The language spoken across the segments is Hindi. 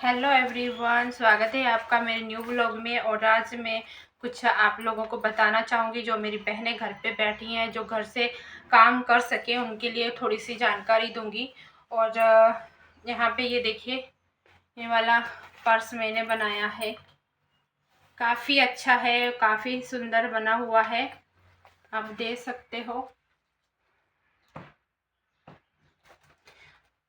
हेलो एवरीवन, स्वागत है आपका मेरे न्यू ब्लॉग में। और आज मैं कुछ आप लोगों को बताना चाहूँगी जो मेरी बहनें घर पे बैठी हैं, जो घर से काम कर सकें, उनके लिए थोड़ी सी जानकारी दूंगी। और यहाँ पे ये देखिए, ये वाला पर्स मैंने बनाया है, काफ़ी अच्छा है, काफ़ी सुंदर बना हुआ है, आप देख सकते हो।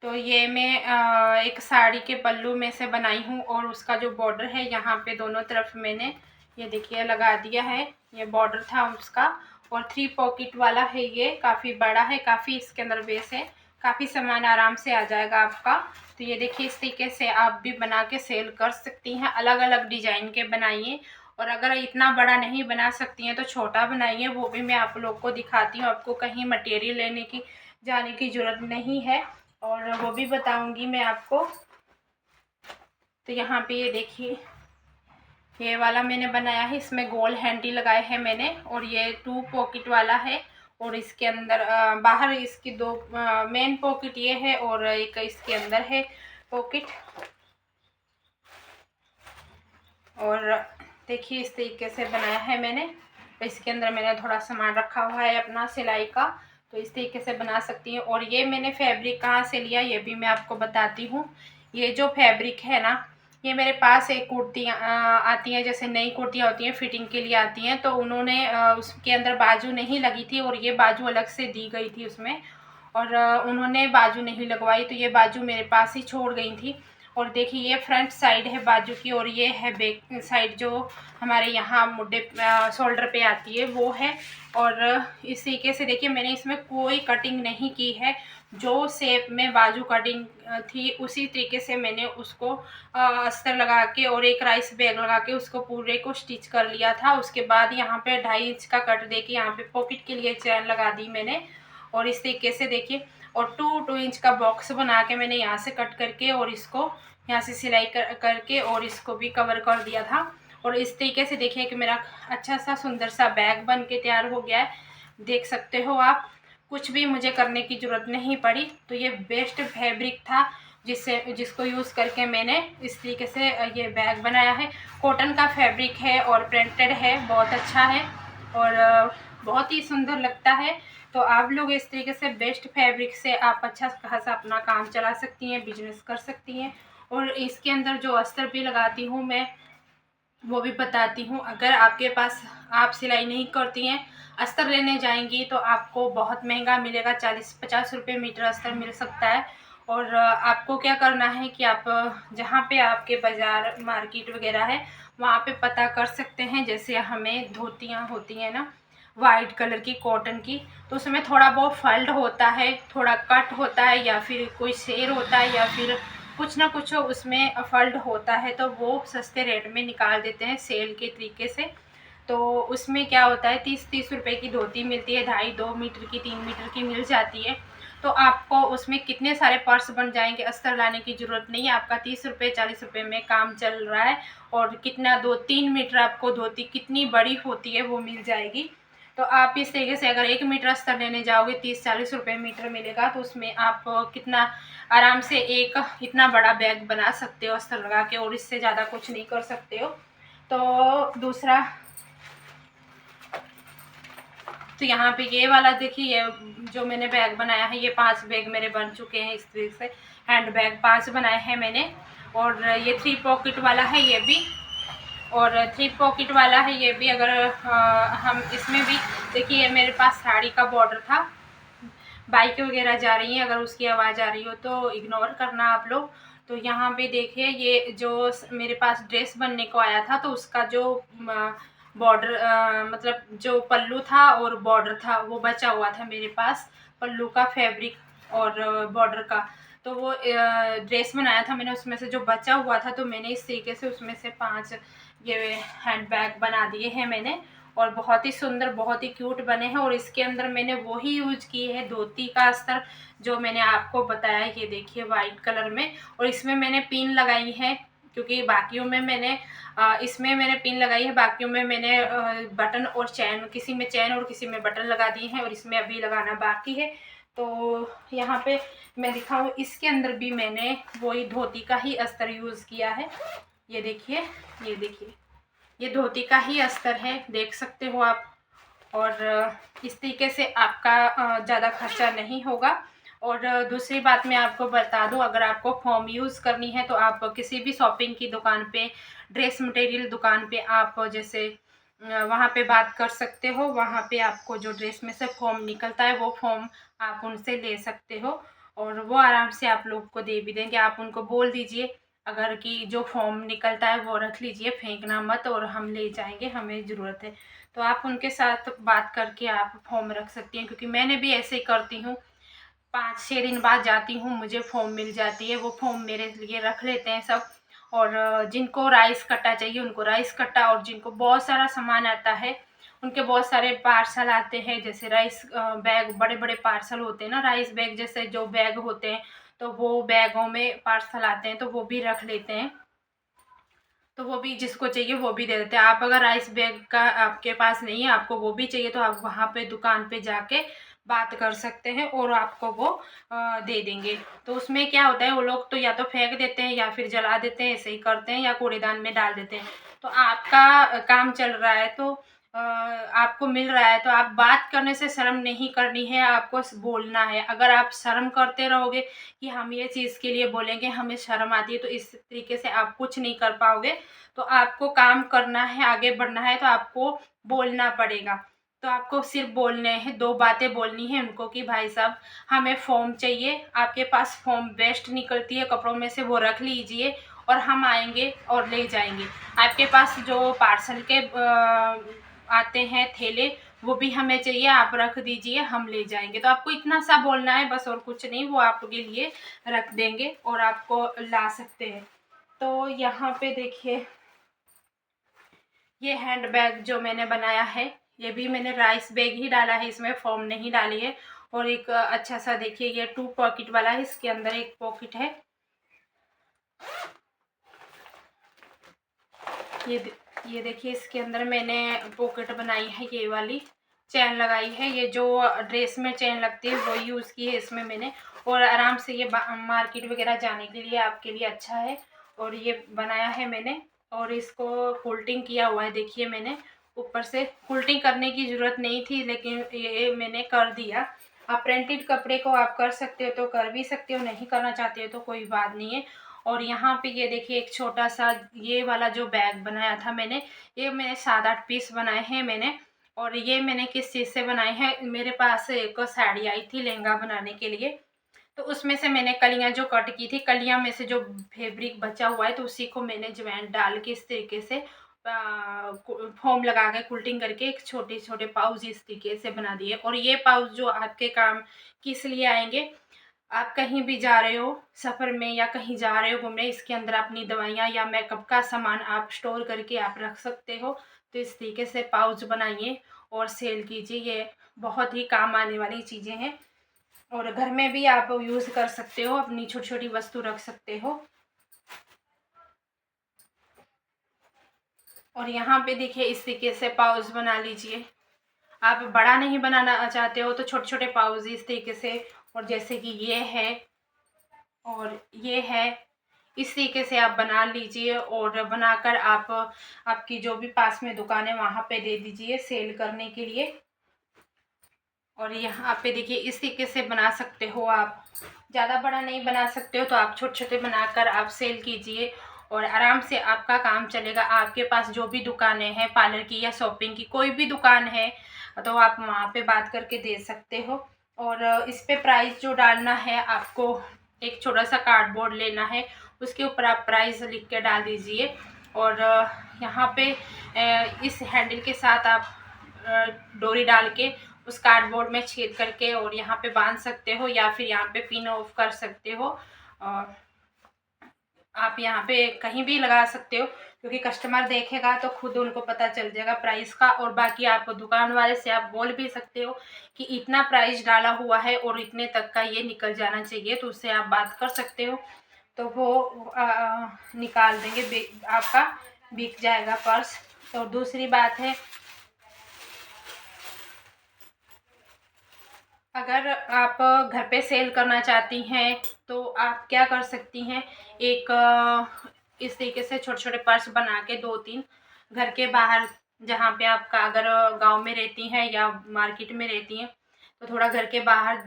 तो ये मैं एक साड़ी के पल्लू में से बनाई हूँ और उसका जो बॉर्डर है यहाँ पे दोनों तरफ मैंने ये देखिए लगा दिया है। ये बॉर्डर था उसका। और 3 पॉकेट वाला है, ये काफ़ी बड़ा है, काफ़ी इसके अंदर बेस है, काफ़ी सामान आराम से आ जाएगा आपका। तो ये देखिए, इस तरीके से आप भी बना के सेल कर सकती हैं। अलग अलग डिजाइन के बनाइए, और अगर इतना बड़ा नहीं बना सकती हैं तो छोटा बनाइए, वो भी मैं आप लोग को दिखाती हूँ। आपको कहीं मटेरियल लेने की जाने की ज़रूरत नहीं है, और वो भी बताऊंगी मैं आपको। तो यहाँ पे ये देखिए, ये वाला मैंने बनाया है, इसमें गोल हैंडी लगाए हैं मैंने। और ये 2 पॉकेट वाला है, और इसके अंदर बाहर इसकी 2 मेन पॉकेट ये है, और एक इसके अंदर है पॉकेट। और देखिए, इस तरीके से बनाया है मैंने। इसके अंदर मैंने थोड़ा सामान रखा हुआ है अपना सिलाई का, तो इस तरीके से बना सकती हैं। और ये मैंने फैब्रिक कहाँ से लिया ये भी मैं आपको बताती हूँ। ये जो फैब्रिक है ना, ये मेरे पास एक कुर्तियाँ आती हैं, जैसे नई कुर्तियाँ होती हैं फिटिंग के लिए आती हैं, तो उन्होंने उसके अंदर बाजू नहीं लगी थी, और ये बाजू अलग से दी गई थी उसमें। और उन्होंने बाजू नहीं लगवाई, तो ये बाजू मेरे पास ही छोड़ गई थी। और देखिए, ये फ्रंट साइड है बाजू की, और ये है बैक साइड जो हमारे यहाँ मुड्ढे शोल्डर पे आती है, वो है। और इस तरीके से देखिए, मैंने इसमें कोई कटिंग नहीं की है। जो शेप में बाजू कटिंग थी उसी तरीके से मैंने उसको अस्तर लगा के और एक राइस बैग लगा के उसको पूरे को स्टिच कर लिया था। उसके बाद यहाँ पे 2.5 इंच का कट दे के यहाँ पे पॉकेट के लिए चैन लगा दी मैंने। और इस तरीके से देखिए, और 2 इंच का बॉक्स बना के मैंने यहाँ से कट करके और इसको यहाँ से सिलाई करके और इसको भी कवर कर दिया था। और इस तरीके से देखिए कि मेरा अच्छा सा सुंदर सा बैग बन के तैयार हो गया है, देख सकते हो आप। कुछ भी मुझे करने की ज़रूरत नहीं पड़ी। तो ये बेस्ट फैब्रिक था जिसको यूज़ करके मैंने इस तरीके से ये बैग बनाया है। कॉटन का फैब्रिक है और प्रिंटेड है, बहुत अच्छा है, और बहुत ही सुंदर लगता है। तो आप लोग इस तरीके से बेस्ट फैब्रिक से आप अच्छा खासा अपना काम चला सकती हैं, बिजनेस कर सकती हैं। और इसके अंदर जो अस्तर भी लगाती हूँ मैं, वो भी बताती हूँ। अगर आपके पास आप सिलाई नहीं करती हैं, अस्तर लेने जाएंगी तो आपको बहुत महंगा मिलेगा, 40-50 रुपये मीटर अस्तर मिल सकता है। और आपको क्या करना है कि आप जहाँ पे आपके बाज़ार मार्केट वगैरह है वहाँ पे पता कर सकते हैं। जैसे हमें धोतियाँ होती हैं ना, वाइट कलर की कॉटन की, तो उसमें थोड़ा बहुत फल्ड होता है, थोड़ा कट होता है, या फिर कोई शेर होता है, या फिर कुछ ना कुछ उसमें फल्ड होता है, तो वो सस्ते रेट में निकाल देते हैं सेल के तरीके से। तो उसमें क्या होता है, 30-30 रुपए की धोती मिलती है, 2.5-2 मीटर की, 3 मीटर की मिल जाती है। तो आपको उसमें कितने सारे पर्स बन जाएंगे, अस्तर लाने की ज़रूरत नहीं है। आपका 30 रुपये 40 रुपये में काम चल रहा है, और कितना 2-3 मीटर आपको धोती कितनी बड़ी होती है वो मिल जाएगी। तो आप इस तरीके से अगर 1 मीटर अस्तर लेने जाओगे 30-40 रुपये मीटर मिलेगा, तो उसमें आप कितना आराम से एक इतना बड़ा बैग बना सकते हो अस्तर लगा के, और इससे ज़्यादा कुछ नहीं कर सकते हो। तो दूसरा, तो यहाँ पे ये वाला देखिए, ये जो मैंने बैग बनाया है, ये 5 बैग मेरे बन चुके हैं इस तरीके से। हैंड बैग 5 बनाए हैं मैंने। और ये 3 पॉकेट वाला है ये भी, और 3 पॉकेट वाला है ये भी। अगर हम इसमें भी देखिए, ये मेरे पास साड़ी का बॉर्डर था। बाइक वगैरह जा रही हैं, अगर उसकी आवाज़ आ रही हो तो इग्नोर करना आप लोग। तो यहाँ पे देखिए, ये जो मेरे पास ड्रेस बनने को आया था, तो उसका जो बॉर्डर मतलब जो पल्लू था और बॉर्डर था वो बचा हुआ था मेरे पास, पल्लू का फैब्रिक और बॉर्डर का। तो वो ड्रेस बनाया था मैंने, उसमें से जो बचा हुआ था, तो मैंने इस तरीके से उसमें से 5 ये हैंड बैग बना दिए हैं मैंने। और बहुत ही सुंदर, बहुत ही क्यूट बने हैं। और इसके अंदर मैंने वही यूज की है धोती का अस्तर जो मैंने आपको बताया, ये देखिए वाइट कलर में। और इसमें मैंने पिन लगाई है, क्योंकि बाकियों में मैंने इसमें मैंने पिन लगाई है, बाकियों में मैंने बटन और चैन, किसी में चैन और किसी में बटन लगा दिए हैं, और इसमें अभी लगाना बाकी है। तो यहाँ पे मैं दिखाऊँ, इसके अंदर भी मैंने वही धोती का ही अस्तर यूज़ किया है। ये देखिए, ये देखिए, ये धोती का ही अस्तर है, देख सकते हो आप। और इस तरीके से आपका ज़्यादा खर्चा नहीं होगा। और दूसरी बात मैं आपको बता दूं, अगर आपको फ़ॉर्म यूज़ करनी है तो आप किसी भी शॉपिंग की दुकान पे, ड्रेस मटेरियल दुकान पे आप जैसे वहाँ पे बात कर सकते हो। वहाँ पे आपको जो ड्रेस में से फ़ॉर्म निकलता है वो फ़ॉर्म आप उनसे ले सकते हो और वो आराम से आप लोग को दे भी देंगे। आप उनको बोल दीजिए अगर कि जो फ़ॉर्म निकलता है वो रख लीजिए, फेंकना मत, और हम ले जाएंगे, हमें ज़रूरत है। तो आप उनके साथ बात करके आप फॉर्म रख सकती हैं, क्योंकि मैंने भी ऐसे ही करती हूँ। 5-6 दिन बाद जाती हूँ, मुझे फॉर्म मिल जाती है, वो फॉर्म मेरे लिए रख लेते हैं सब। और जिनको राइस कट्टा चाहिए उनको राइस कट्टा, और जिनको बहुत सारा सामान आता है उनके बहुत सारे पार्सल आते हैं, जैसे राइस बैग, बड़े बड़े पार्सल होते हैं ना, राइस बैग जैसे जो बैग होते हैं, तो वो बैगों में पार्सल आते हैं, तो वो भी रख लेते हैं। तो वो भी जिसको चाहिए वो भी दे देते हैं। आप अगर राइस बैग का आपके पास नहीं है, आपको वो भी चाहिए, तो आप वहाँ पे दुकान पे जाके बात कर सकते हैं और आपको वो दे देंगे। तो उसमें क्या होता है, वो लोग तो या तो फेंक देते हैं या फिर जला देते हैं, ऐसे ही करते हैं, या कूड़ेदान में डाल देते हैं। तो आपका काम चल रहा है, तो आपको मिल रहा है, तो आप बात करने से शर्म नहीं करनी है, आपको बोलना है। अगर आप शर्म करते रहोगे कि हम ये चीज़ के लिए बोलेंगे, हमें शर्म आती है, तो इस तरीके से आप कुछ नहीं कर पाओगे। तो आपको काम करना है, आगे बढ़ना है, तो आपको बोलना पड़ेगा। तो आपको सिर्फ बोलने हैं, 2 बातें बोलनी है उनको कि भाई साहब हमें फ़ॉर्म चाहिए, आपके पास फ़ॉर्म वेस्ट निकलती है कपड़ों में से, वो रख लीजिए और हम आएंगे और ले जाएंगे। आपके पास जो पार्सल के आते हैं थैले, वो भी हमें चाहिए, आप रख दीजिए, हम ले जाएंगे। तो आपको इतना सा बोलना है बस, और कुछ नहीं, वो आपके लिए रख देंगे और आपको ला सकते हैं। तो यहाँ पे देखिए, ये हैंड बैग जो मैंने बनाया है, ये भी मैंने राइस बैग ही डाला है, इसमें फॉर्म नहीं डाली है। और एक अच्छा सा देखिए, ये 2 पॉकेट वाला है, इसके अंदर एक पॉकेट है। ये देखिए, इसके अंदर मैंने पॉकेट बनाई है, ये वाली चैन लगाई है, ये जो ड्रेस में चैन लगती है वो यूज़ की है इसमें मैंने। और आराम से ये मार्केट वगैरह जाने के लिए आपके लिए अच्छा है। और ये बनाया है मैंने, और इसको फोल्डिंग किया हुआ है, देखिए मैंने ऊपर से। फोल्डिंग करने की ज़रूरत नहीं थी, लेकिन ये मैंने कर दिया। आप प्रिंटेड कपड़े को आप कर सकते हो तो कर भी सकते हो, नहीं करना चाहते हो तो कोई बात नहीं है। और यहाँ पे ये देखिए, एक छोटा सा ये वाला जो बैग बनाया था मैंने, ये मैंने 7-8 पीस बनाए हैं मैंने। और ये मैंने किस चीज़ से बनाए हैं, मेरे पास एक साड़ी आई थी लहंगा बनाने के लिए, तो उसमें से मैंने कलियां जो कट की थी, कलियां में से जो फैब्रिक बचा हुआ है, तो उसी को मैंने ज्वाइन डाल के इस तरीके से फोम लगा के कुल्टिंग करके एक छोटे छोटे पाउच इस तरीके से बना दिए। और ये पाउच जो आपके काम किस लिए आएंगे, आप कहीं भी जा रहे हो सफ़र में या कहीं जा रहे हो घूमने, इसके अंदर अपनी दवाइयाँ या मेकअप का सामान आप स्टोर करके आप रख सकते हो। तो इस तरीके से पाउच बनाइए और सेल कीजिए, ये बहुत ही काम आने वाली चीज़ें हैं। और घर में भी आप यूज़ कर सकते हो, अपनी छोटी छोटी वस्तु रख सकते हो। और यहाँ पे देखिए, इस तरीके से पाउच बना लीजिए। आप बड़ा नहीं बनाना चाहते हो तो छोटे छोटे पाउच इस तरीके से, और जैसे कि ये है और ये है, इस तरीके से आप बना लीजिए। और बनाकर आप आपकी जो भी पास में दुकान है वहाँ पे दे दीजिए सेल करने के लिए। और यहाँ पे देखिए, इस तरीके से बना सकते हो आप। ज़्यादा बड़ा नहीं बना सकते हो तो आप छोटे छोटे बनाकर आप सेल कीजिए, और आराम से आपका काम चलेगा। आपके पास जो भी दुकानें हैं पार्लर की या शॉपिंग की, कोई भी दुकान है, तो आप वहाँ पे बात करके दे सकते हो। और इस पे प्राइस जो डालना है आपको, एक छोटा सा कार्डबोर्ड लेना है, उसके ऊपर आप प्राइस लिख के डाल दीजिए। और यहाँ पे इस हैंडल के साथ आप डोरी डाल के उस कार्डबोर्ड में छेद करके और यहाँ पे बांध सकते हो, या फिर यहाँ पे पिन ऑफ कर सकते हो। और आप यहाँ पे कहीं भी लगा सकते हो, क्योंकि कस्टमर देखेगा तो खुद उनको पता चल जाएगा प्राइस का। और बाकी आप दुकान वाले से आप बोल भी सकते हो कि इतना प्राइस डाला हुआ है और इतने तक का ये निकल जाना चाहिए, तो उससे आप बात कर सकते हो। तो वो निकाल देंगे, आपका बिक जाएगा पर्स। तो दूसरी बात है, अगर आप घर पे सेल करना चाहती हैं तो आप क्या कर सकती हैं, एक इस तरीके से छोटे छोटे पर्स बना के 2-3 घर के बाहर, जहाँ पे आपका अगर गांव में रहती हैं या मार्केट में रहती हैं तो थोड़ा घर के बाहर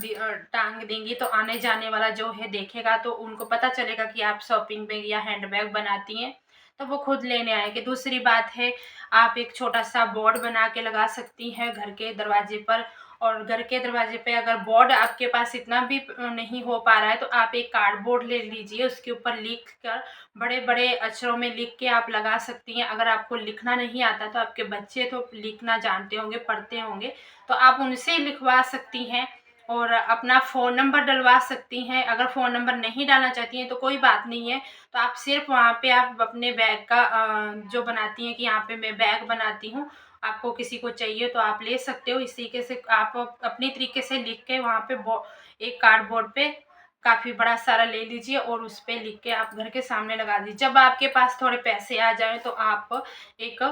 टांग देंगी, तो आने जाने वाला जो है देखेगा तो उनको पता चलेगा कि आप शॉपिंग बैग या हैंड बैग बनाती हैं, तो वो खुद लेने आएंगे। दूसरी बात है, आप एक छोटा सा बोर्ड बना के लगा सकती हैं घर के दरवाजे पर, और घर के दरवाजे पे अगर बोर्ड आपके पास इतना भी नहीं हो पा रहा है तो आप एक कार्डबोर्ड ले लीजिए, उसके ऊपर लिख कर बड़े बड़े अक्षरों में लिख के आप लगा सकती हैं। अगर आपको लिखना नहीं आता तो आपके बच्चे तो लिखना जानते होंगे, पढ़ते होंगे, तो आप उनसे लिखवा सकती हैं और अपना फ़ोन नंबर डलवा सकती हैं। अगर फ़ोन नंबर नहीं डालना चाहती हैं तो कोई बात नहीं है, तो आप सिर्फ वहाँ पे आप अपने बैग का जो बनाती हैं कि यहाँ पे मैं बैग बनाती हूँ, आपको किसी को चाहिए तो आप ले सकते हो। इस तरीके से आप अपनी तरीके से लिख के वहाँ पे एक कार्डबोर्ड पे काफ़ी बड़ा सारा ले लीजिए और उस पे लिख के आप घर के सामने लगा दीजिए। जब आपके पास थोड़े पैसे आ जाएँ तो आप एक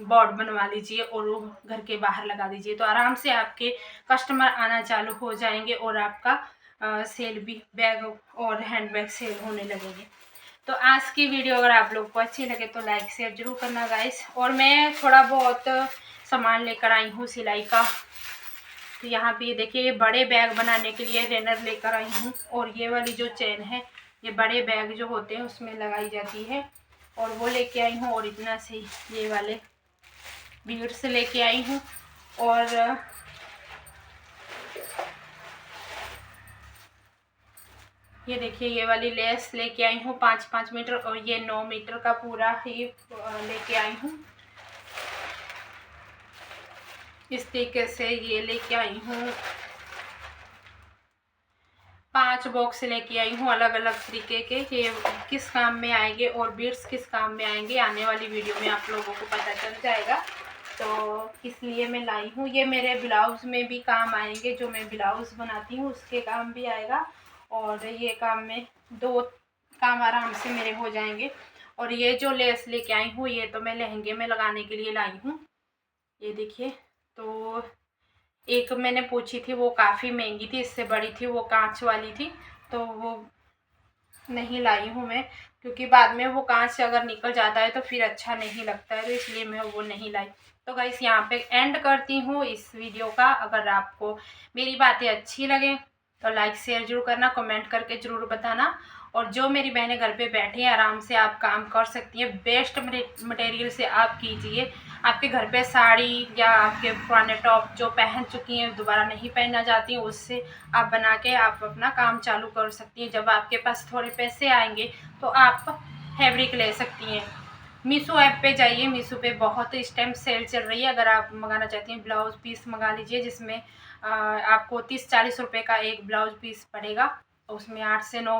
बोर्ड बनवा लीजिए और वो घर के बाहर लगा दीजिए, तो आराम से आपके कस्टमर आना चालू हो जाएंगे और आपका सेल भी बैग और हैंड बैग सेल होने लगेंगे। तो आज की वीडियो अगर आप लोग को अच्छी लगे तो लाइक शेयर जरूर करना गाइस। और मैं थोड़ा बहुत सामान लेकर आई हूँ सिलाई का, तो यहाँ पे ये देखिए, ये बड़े बैग बनाने के लिए रेनर लेकर आई हूँ, और ये वाली जो चेन है ये बड़े बैग जो होते हैं उसमें लगाई जाती है, और वो लेके आई हूँ। और इतना से ये वाले बीड्स लेके आई हूँ, और ये देखिए ये वाली लेस लेके आई हूँ 5-5 मीटर, और ये 9 मीटर का पूरा ही लेके आई हूँ। इस तरीके से ये लेके आई हूँ, 5 बॉक्स लेके आई हूँ अलग अलग तरीके के। ये किस काम में आएंगे और बीड्स किस काम में आएंगे आने वाली वीडियो में आप लोगों को पता चल जाएगा, तो इसलिए मैं लाई हूँ। ये मेरे ब्लाउज़ में भी काम आएंगे, जो मैं ब्लाउज़ बनाती हूँ उसके काम भी आएगा, और ये काम में 2 काम आराम से मेरे हो जाएंगे। और ये जो लेस लेके आई हूँ ये तो मैं लहंगे में लगाने के लिए लाई हूँ। ये देखिए, तो एक मैंने पूछी थी वो काफ़ी महंगी थी, इससे बड़ी थी, वो कांच वाली थी, तो वो नहीं लाई हूँ मैं, क्योंकि बाद में वो कांच अगर निकल जाता है तो फिर अच्छा नहीं लगता है, तो इसलिए मैं वो नहीं लाई। तो गाइस यहाँ पे एंड करती हूँ इस वीडियो का। अगर आपको मेरी बातें अच्छी लगें तो लाइक शेयर जरूर करना, कमेंट करके ज़रूर बताना। और जो मेरी बहनें घर पे बैठे हैं आराम से आप काम कर सकती हैं, बेस्ट मटेरियल से आप कीजिए। आपके घर पे साड़ी या आपके पुराने टॉप जो पहन चुकी हैं दोबारा नहीं पहनना चाहती हैं, उससे आप बना के आप अपना काम चालू कर सकती हैं। जब आपके पास थोड़े पैसे आएंगे तो आप फैब्रिक ले सकती हैं। मीशो ऐप पे जाइए, मीशो पे बहुत इस टाइम सेल चल रही है। अगर आप मंगाना चाहती हैं ब्लाउज़ पीस मंगा लीजिए, जिसमें आपको 30-40 रुपये का एक ब्लाउज़ पीस पड़ेगा, उसमें 8 से 9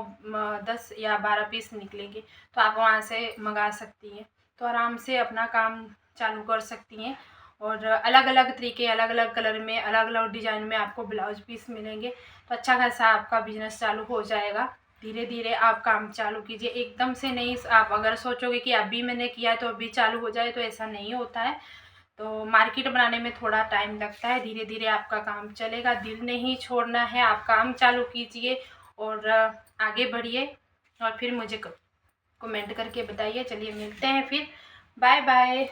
10 या 12 पीस निकलेंगे, तो आप वहाँ से मंगा सकती हैं। तो आराम से अपना काम चालू कर सकती हैं, और अलग अलग तरीके, अलग अलग कलर में, अलग अलग डिज़ाइन में आपको ब्लाउज पीस मिलेंगे, तो अच्छा खासा आपका बिजनेस चालू हो जाएगा। धीरे धीरे आप काम चालू कीजिए, एकदम से नहीं। आप अगर सोचोगे कि अभी मैंने किया तो अभी चालू हो जाए, तो ऐसा नहीं होता है। तो मार्केट बनाने में थोड़ा टाइम लगता है, धीरे धीरे आपका काम चलेगा। दिल नहीं छोड़ना है, आप काम चालू कीजिए और आगे बढ़िए, और फिर मुझे कमेंट करके बताइए। चलिए मिलते हैं फिर, बाय बाय।